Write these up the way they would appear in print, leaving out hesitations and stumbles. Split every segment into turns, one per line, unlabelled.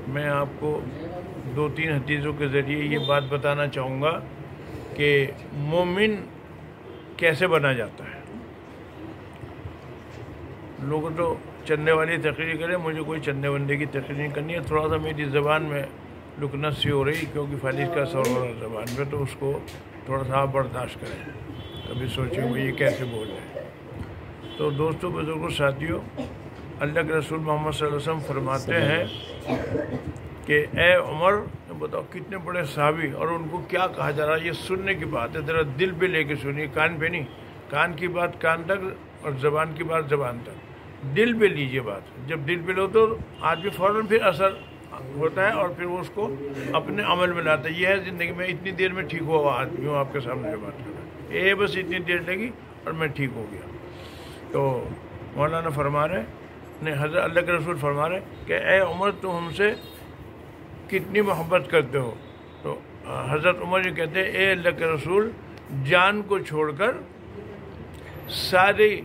میں آپ کو 2-3 حدیثوں کے ذریعے یہ بات بتانا چاہوں گا کہ مومن کیسے بنا جاتا ہے۔ لوگ تو چندے والی تقریر کریں، مجھے کوئی چندے وندے کی تقریر نہیں کرنی ہے۔ تھوڑا سا میری زبان میں لکنت سی ہو رہی کیونکہ فالج کا اثر ہو رہا ہے زبان پہ، تو اس کو تھوڑا سا آپ برداشت کریں، کبھی سوچیں وہ یہ کیسے بول رہے ہیں۔ تو دوستوں، بزرگوں، ساتھیوں، اللہ کے رسول محمد صلی اللہ علیہ وسلم فرماتے ہیں کہ اے عمر، بتاؤ کتنے بڑے صحابی، اور ان کو کیا کہا جا رہا ہے، یہ سننے کی بات ہے، ذرا دل پہ لے کے سنیے، کان پہ نہیں۔ کان کی بات کان تک اور زبان کی بات زبان تک، دل پہ لیجئے بات۔ جب دل پہ لو تو آدمی فوراً پھر اثر ہوتا ہے اور پھر وہ اس کو اپنے عمل میں لاتا ہے۔ یہ ہے زندگی میں اتنی دیر میں ٹھیک ہوا آدمی ہوں آپ کے سامنے جو بات کر رہا ہے، یہ بس اتنی دیر لگی اور میں ٹھیک ہو گیا۔ تو مولانا فرما رہے حضرت اللہ کے رسول فرما رہے کہ اے عمر، تم ہم سے کتنی محبت کرتے ہو؟ تو حضرت عمر یہ کہتے ہیں اے اللہ کے رسول، جان کو چھوڑ کر ساری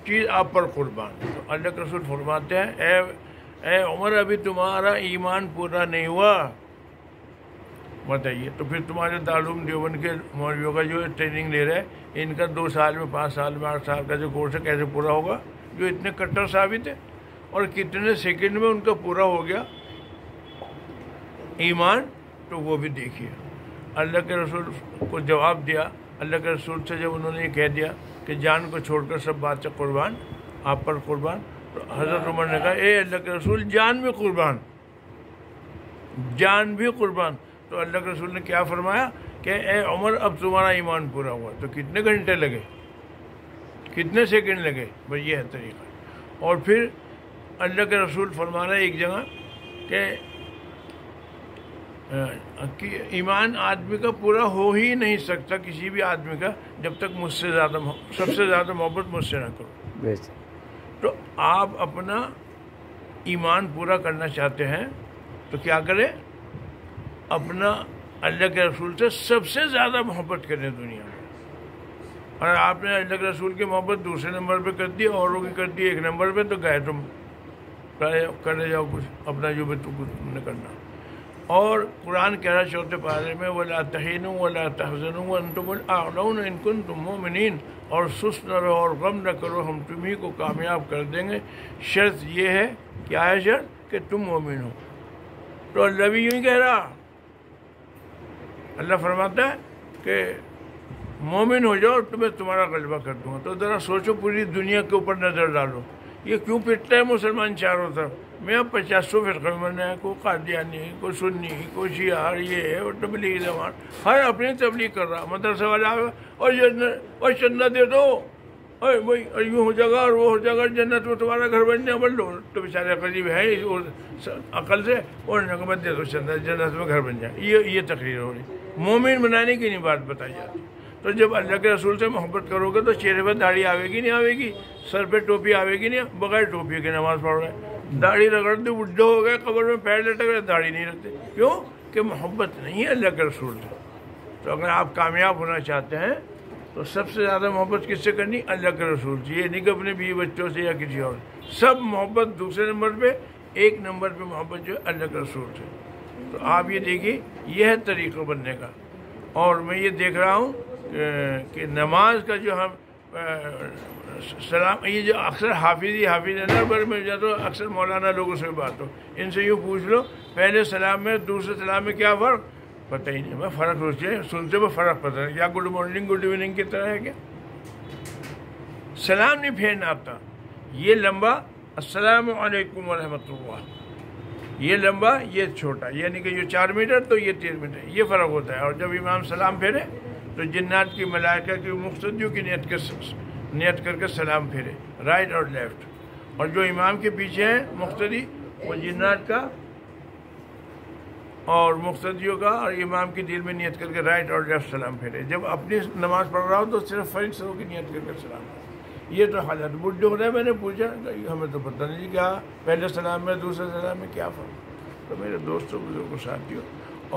چیز آپ پر قربان۔ تو اللہ کے رسول فرماتے ہیں اے عمر، ابھی تمہارا ایمان پورا نہیں ہوا، بتائیے۔ تو پھر تمہارے دارالعلوم دیوبند کے مولویوں کا جو ٹریننگ لے رہے ہیں، ان کا 2 سال میں 5 سال میں 8 سال کا جو کورس ہے کیسے پورا ہوگا؟ جو اتنے کٹر ثابت ہے، اور کتنے سیکنڈ میں ان کا پورا ہو گیا ایمان، تو وہ بھی دیکھیے۔ اللہ کے رسول کو جواب دیا، اللہ کے رسول سے جب انہوں نے یہ کہہ دیا کہ جان کو چھوڑ کر سب بات سے قربان، آپ پر قربان، تو حضرت عمر نے کہا اے اللہ کے رسول، جان بھی قربان، جان بھی قربان۔ تو اللہ کے رسول نے کیا فرمایا کہ اے عمر، اب تمہارا ایمان پورا ہوا۔ تو کتنے گھنٹے لگے، کتنے سیکنڈ لگے؟ بس یہ ہے طریقہ۔ اور پھر اللہ کے رسول فرما رہے ایک جگہ کہ ایمان آدمی کا پورا ہو ہی نہیں سکتا، کسی بھی آدمی کا، جب تک مجھ سے زیادہ سب سے زیادہ محبت مجھ سے نہ کرو۔ تو آپ اپنا ایمان پورا کرنا چاہتے ہیں تو کیا کریں؟ اپنا اللہ کے رسول سے سب سے زیادہ محبت کریں دنیا میں۔ اور آپ نے اللہ کے رسول کی محبت دوسرے نمبر پہ کر دی، اوروں کی کر دی 1 نمبر پہ، تو گئے تم کرے جاؤ کچھ اپنا جو بھی تم نے کرنا۔ اور قرآن کہہ رہا 4 پارے میں وَلَا تَهِنُوا وَلَا تَحْزَنُوا وَأَنْتُمُ الْأَعْلَوْنَ إِن كُنتُم مُؤْمِنِينَ، اور سست نہ رہو اور غم نہ کرو، ہم تمہیں کو کامیاب کر دیں گے، شرط یہ ہے، کیا ہے شرط؟ کہ تم مومن ہو۔ تو اللہ بھی یوں ہی کہہ رہا، اللہ فرماتا ہے کہ مومن ہو جاؤ، تمہیں تمہارا غلبہ کر دوں گا۔ تو ذرا سوچو، پوری دنیا کے اوپر نظر ڈالو، یہ کیوں پٹتا ہے مسلمان چاروں طرف؟ میں اب 50 فرقے میں بنا ہے، کوئی قادیانی، کوئی سنی، کوئی شیعہ، یہ ہے، اور تبلیغ جماعت، ہر اپنی تبلیغ کر رہا۔ مدرسے والا اور چندہ دے دو، اور بھائی یوں ہو جائے گا اور وہ ہو جائے گا، جنت میں تمہارا گھر بن جائے، بن لو۔ تو بیچارے قریب ہے عقل سے، اور نقمت دے دو چندہ، جنت میں گھر بن جائے۔ یہ تقریر ہو رہی، مومن بنانے کی نہیں بات بتائی جاتی۔ تو جب اللہ کے رسول سے محبت کرو گے تو چہرے پہ داڑھی آئے گی نہیں آئے گی، سر پہ ٹوپی آئے گی نہیں، بغیر ٹوپی کے نماز پڑھ رہے ہیں، داڑھی رگڑ دی، بڈھے ہو گئے، قبر میں پیر لٹک رہے، داڑھی نہیں رکھتے، کیوں؟ کہ محبت نہیں ہے اللہ کے رسول سے۔ تو اگر آپ کامیاب ہونا چاہتے ہیں تو سب سے زیادہ محبت کس سے کرنی؟ اللہ کے رسول سے۔ یہ نہیں کہ اپنے بیوی بچوں سے یا کسی اور، سب محبت دوسرے نمبر پہ، 1 نمبر پہ محبت جو ہے اللہ کے رسول سے۔ تو آپ یہ دیکھیے، یہ ہے طریقہ بننے کا۔ اور میں یہ دیکھ رہا ہوں کہ نماز کا جو ہم سلام، یہ جو اکثر حافظ ہے نا، بر میں جاتا ہوں اکثر مولانا لوگوں سے بات ہو، ان سے یوں پوچھ لو پہلے سلام میں دوسرے سلام میں کیا فرق؟ پتہ ہی نہیں۔ میں فرق سنتے میں فرق پتہ نہیں، کیا گڈ مارننگ گڈ ایوننگ کی طرح ہے کیا؟ سلام نہیں پھیرنا آتا، یہ لمبا السلام علیکم ورحمۃ اللہ، یہ لمبا یہ چھوٹا، یعنی کہ یہ 4 میٹر تو یہ 3 میٹر، یہ فرق ہوتا ہے۔ اور جب امام سلام پھیرے تو جنات کی ملائکہ کی مقتدیوں کی نیت کر کے سلام پھیرے، رائٹ اور لیفٹ، اور جو امام کے پیچھے ہیں مقتدی، وہ جنات کا اور مقتدیوں کا اور امام کی دل میں نیت کر کے رائٹ اور لیفٹ سلام پھیرے۔ جب اپنی نماز پڑھ رہا ہو تو صرف فرض سروں کی نیت کر کے سلام پھیرے۔ یہ تو حالت بڈھے ہو رہے ہیں۔ میں نے پوچھا ہمیں تو پتہ نہیں کیا پہلے سلام میں دوسرے سلام میں کیا فرق۔ تو میرے دوستوں بزرگوں ساتھیوں،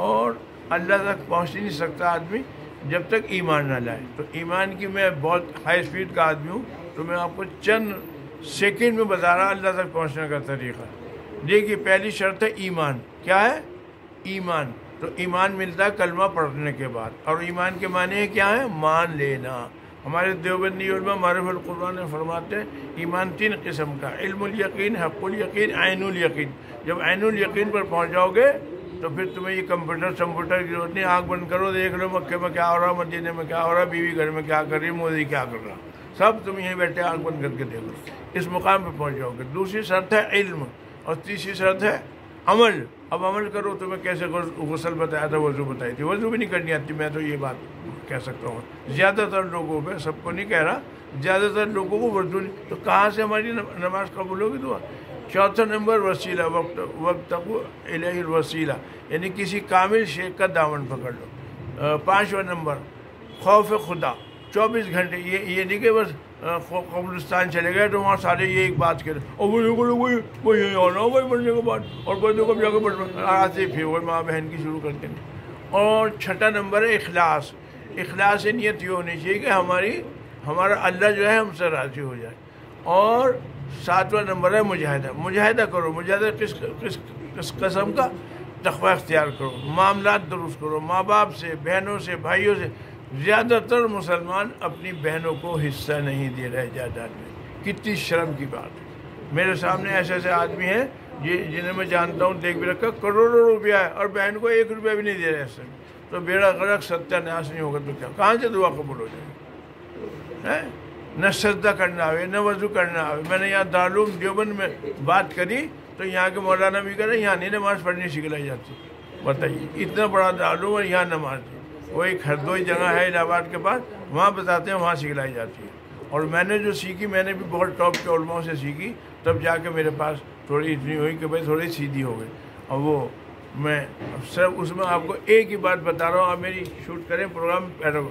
اور اللہ تک پہنچ ہی نہیں سکتا آدمی جب تک ایمان نہ لائے۔ تو ایمان کی میں بہت ہائی اسپیڈ کا آدمی ہوں، تو میں آپ کو چند سیکنڈ میں بتا رہا اللہ تک پہنچنے کا طریقہ۔ دیکھیے پہلی شرط ہے ایمان. کیا ہے؟ ایمان. تو ایمان ملتا ہے کلمہ پڑھنے کے بعد. اور ایمان کے معنی کیا ہے؟ مان لینا. ہمارے دیوبندی علماء معرف القرآن فرماتے ہیں ایمان 3 قسم کا: علم الیقین، حق الیقین، عین الیقین. جب عین الیقین پر پہنچ جاؤ گے تو پھر تمہیں یہ کمپیوٹر کی ضرورت نہیں. آنکھ بند کرو، دیکھ لو مکے میں کیا ہو رہا، مدینے میں کیا ہو رہا، بیوی گھر میں کیا کر رہی، مودی کیا کر رہا، سب تم یہیں بیٹھے آنکھ بند کر کے دیکھ لو. اس مقام پہ پہنچ جاؤ گے. دوسری شرط ہے علم، اور تیسری شرط ہے عمل. اب عمل کرو. تمہیں کیسے غسل بتایا تھا، وضو بتائی تھی. وضو بھی نہیں کرنی آتی. میں تو یہ بات کہہ سکتا ہوں زیادہ تر لوگوں پہ، سب کو نہیں کہہ رہا، زیادہ تر لوگوں کو وضو نہیں. تو کہاں سے ہماری نماز قبول ہوگی؟ دعا. چوتھا نمبر وسیلہ، وقت الیہ الوسیلہ، یعنی کسی کامل شیخ کا دامن پکڑ لو. 5واں نمبر خوف خدا. 24 گھنٹے. یہ نہیں کہ بس قبرستان چلے گئے تو وہاں سارے یہ ایک بات کرے اور وہ یہی آنا وہی بڑھنے کے بعد اور بچوں کو جا کے بڑھ آتے پھر وہی ماں بہن کی شروع کرتے ہیں. اور 6واں نمبر ہے اخلاص. اخلاص نیت یہ ہونی چاہیے کہ ہمارا اللہ جو ہے ہم سے راضی ہو جائے. اور 7واں نمبر ہے مجاہدہ. مجاہدہ کرو. مجاہدہ کس قسم کا؟ تقوی اختیار کرو، معاملات درست کرو، ماں باپ سے، بہنوں سے، بھائیوں سے. زیادہ تر مسلمان اپنی بہنوں کو حصہ نہیں دے رہے جائیداد میں. کتنی شرم کی بات ہے. میرے سامنے ایسے آدمی ہیں جنہیں میں جانتا ہوں، دیکھ بھی رکھا، کروڑوں روپیہ ہے اور بہن کو 1 روپیہ بھی نہیں دے رہے ایسے. تو بیڑا غرق ستیہ ناش نہیں ہوگا تو کہاں سے دعا قبول ہو جائے گی؟ نہ سجدہ کرنا آئے، نہ وضو کرنا آئے. میں نے یہاں دارالعلوم دیوبند میں بات کری تو یہاں کے مولانا بھی کہہ رہے یہاں نہیں نماز پڑھنی سکھلائی جاتی. بتائیے، اتنا بڑا دارالعلوم اور یہاں نماز دی. وہ ایک ہردوئی جگہ ہے الہ آباد کے پاس، وہاں بتاتے ہیں وہاں سکھلائی جاتی ہے. اور میں نے جو سیکھی، میں نے بھی بہت ٹاپ کے علماء سے سیکھی. تب جا کے میرے پاس تھوڑی اتنی ہوئی کہ بھائی تھوڑی سیدھی ہو گئی. اور وہ میں صرف اس میں آپ کو ایک ہی بات بتا رہا ہوں. آپ میری شوٹ کریں پروگرام پیروں،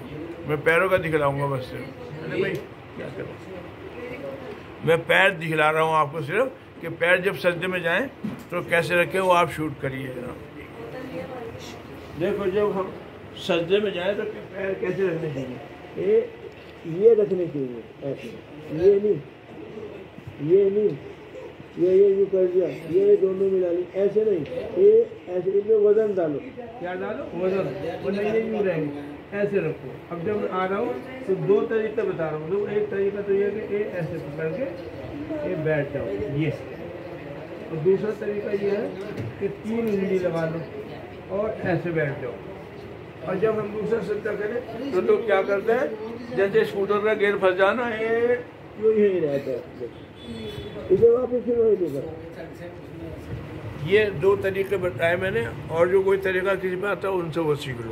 میں پیروں کا دکھلاؤں گا بس صرف. بھائی کیا کریں، میں پیر دکھلا رہا ہوں آپ کو صرف کہ پیر جب سجدے میں جائیں تو کیسے رکھیں، وہ آپ شوٹ کریے. دیکھو جب ہم سجدے میں جائیں تو پیر کیسے رکھنے چاہیے؟ یہ رکھنے چاہیے ایسے. یہ نہیں یہ یوں کر دیا، یہ دونوں ملا لی، ایسے نہیں. یہ ایسے اس میں وزن ڈالو. کیا ڈالو؟ وزن. ورنہ یہ یوں رہیں گے. ایسے رکھو. اب جب میں آ رہا ہوں تو 2 طریقے بتا رہا ہوں. ایک طریقہ تو یہ کہ یہ ایسے پکڑ کے یہ بیٹھ جاؤ، یہ. اور دوسرا طریقہ یہ ہے کہ 3 انگلی لگا لو اور ایسے بیٹھ جاؤ. اور جب ہم دوسرا سجدہ کریں تو لوگ کیا کرتے ہیں، جیسے اسکوٹر کا گیئر پھنس جانا، یہی رہتا ہے، اسے واپس شروع ہی نہیں کرتا. یہ 2 طریقے بتائے میں نے، اور جو کوئی طریقہ کسی میں آتا ہے ان سے وہ سیکھ لو.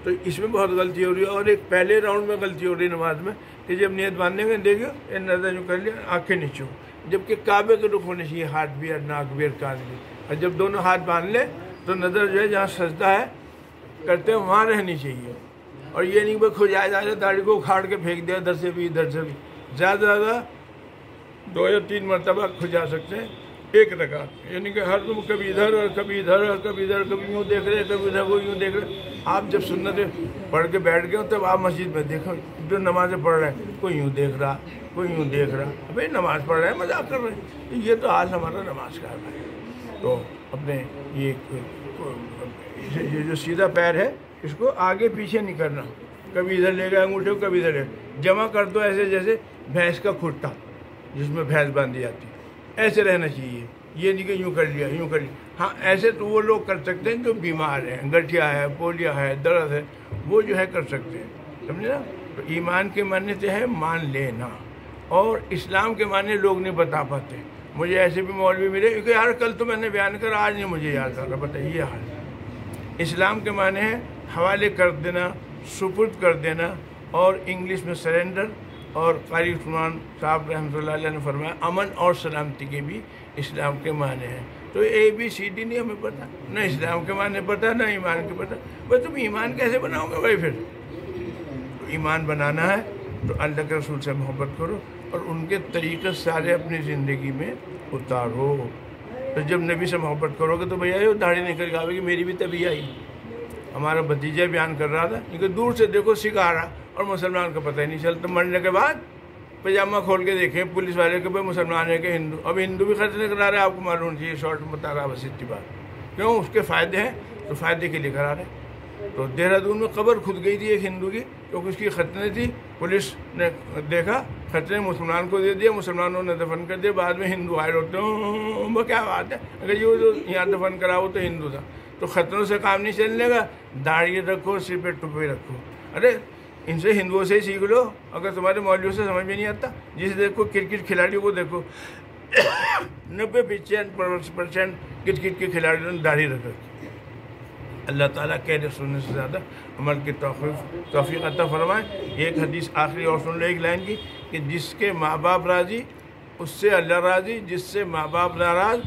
تو اس میں بہت غلطی ہو رہی ہے. اور ایک پہلے راؤنڈ میں غلطی ہو رہی ہے نماز میں کہ جب نیت باندھنے کے دیکھو یہ نظر جو کر لیا، آنکھیں نیچے ہو، جبکہ کعبے کے رخ ہونے چاہیے، ہاتھ بھی اور ناک بھی اور کان بھی. اور جب دونوں ہاتھ باندھ لے تو نظر جو ہے جہاں سجدہ ہے کرتے ہیں وہاں رہنی چاہیے. اور یہ نہیں کہ کھجائے جا رہے داڑھی کو اکھاڑ کے پھینک دیا، ادھر سے بھی ادھر سے بھی. زیادہ سے زیادہ 2 یا 3 مرتبہ کھجا سکتے ہیں ایک رکعت. یعنی کہ ہر تم کبھی ادھر اور کبھی ادھر اور کبھی ادھر، کبھی یوں دیکھ رہے کبھی ادھر، وہ یوں دیکھ رہے. آپ جب سنتیں پڑھ کے بیٹھ گئے ہو تب آپ مسجد میں دیکھو جو نمازیں پڑھ رہے ہیں، کوئی یوں دیکھ رہا، کوئی یوں دیکھ رہا. بھائی نماز پڑھ رہے ہیں، مذاق کر رہے ہیں. یہ تو حال ہمارا نماز کا ہے. تو اپنے یہ جو سیدھا پیر ہے اس کو آگے پیچھے نہیں کرنا. کبھی ادھر لے گئے انگوٹھے کو، کبھی ادھر جمع کر دو ایسے جیسے بھینس کا کھٹا جس میں بھینس باندھی جاتی ہے، ایسے رہنا چاہیے. یہ نہیں کہ یوں کر لیا یوں کر لیا. ہاں ایسے تو وہ لوگ کر سکتے ہیں جو بیمار ہیں، گٹھیا ہے، پولیا ہے، درد ہے، وہ جو ہے کر سکتے ہیں. سمجھے نا؟ تو ایمان کے معنی سے ہے مان لینا. اور اسلام کے معنی لوگ نہیں بتا پاتے. مجھے ایسے بھی مولوی ملے کیونکہ یار کل تو میں نے بیان کرا، آج نہیں مجھے یاد آ رہا. بتائیے یہ حال. اسلام کے معنی ہے حوالے کر دینا، سپرد کر دینا. اور انگلش میں سرنڈر. اور قاری عثمان صاحب رحمۃ اللہ علیہ نے فرمایا امن اور سلامتی کے بھی اسلام کے معنی ہیں. تو ABCD نہیں ہمیں پتہ، نہ اسلام کے معنی پتہ نہ ایمان کے پتہ. بھائی تم ایمان کیسے بناؤ گے بھائی؟ پھر تو ایمان بنانا ہے تو اللہ کے رسول سے محبت کرو اور ان کے طریقے سارے اپنی زندگی میں اتارو. تو جب نبی سے محبت کرو گے تو بھیا یہ داڑھی نکل کے آئے گی. میری بھی تبھی آئی. ہمارا بھتیجا بیان کر رہا تھا کہ دور سے دیکھو سکھا رہا اور مسلمان کو پتہ ہی نہیں چلتا. مرنے کے بعد پاجامہ کھول کے دیکھیں پولیس والے کہ بھائی مسلمان ہے کہ ہندو. اب ہندو بھی ختنے کرا رہے ہیں، آپ کو معلوم چاہیے، شارٹ میں بتا رہا بس اتنی بات. کیوں؟ اس کے فائدے ہیں تو فائدے کے لیے کرا رہے ہیں. تو دہرادون میں قبر کھد گئی تھی ایک ہندو کی، کیونکہ اس کی ختنے تھی. پولیس نے دیکھا ختنے مسلمان کو دے دیا، مسلمانوں نے دفن کر دیا. بعد میں ہندو غائر ہوتے ہیں، وہ کیا بات ہے، اگر یہ جو یہاں دفن کرا وہ تو ہندو تھا. تو ختنوں سے کام نہیں چلنے گا. داڑھی رکھو، سر پہ ٹوپی رکھو. ارے ان سے ہندوؤں سے ہی سیکھ لو، اگر تمہارے مولویوں سے سمجھ میں نہیں آتا. جسے دیکھو کرکٹ کھلاڑیوں کو دیکھو 90% کرکٹ کے کھلاڑیوں نے داڑھی رکھ رکھی. اللہ تعالیٰ کہنے سننے سے زیادہ عمل کی توفیق عطا فرمائے. ایک حدیث آخری اور سن لو ایک لائن کی، کہ جس کے ماں باپ راضی اس سے اللہ راضی، جس سے ماں باپ ناراض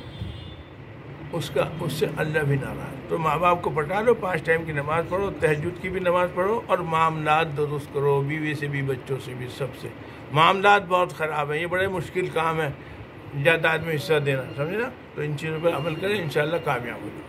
اس سے اللہ بھی ناراض. تو ماں باپ کو پٹا لو، 5 ٹائم کی نماز پڑھو، تہجد کی بھی نماز پڑھو، اور معاملات درست کرو، بیوی سے بھی، بچوں سے بھی، سب سے. معاملات بہت خراب ہیں، یہ بڑے مشکل کام ہے جائیداد میں حصہ دینا، سمجھے نا. تو ان چیزوں پر عمل کریں، انشاءاللہ کامیاب ہو جائے.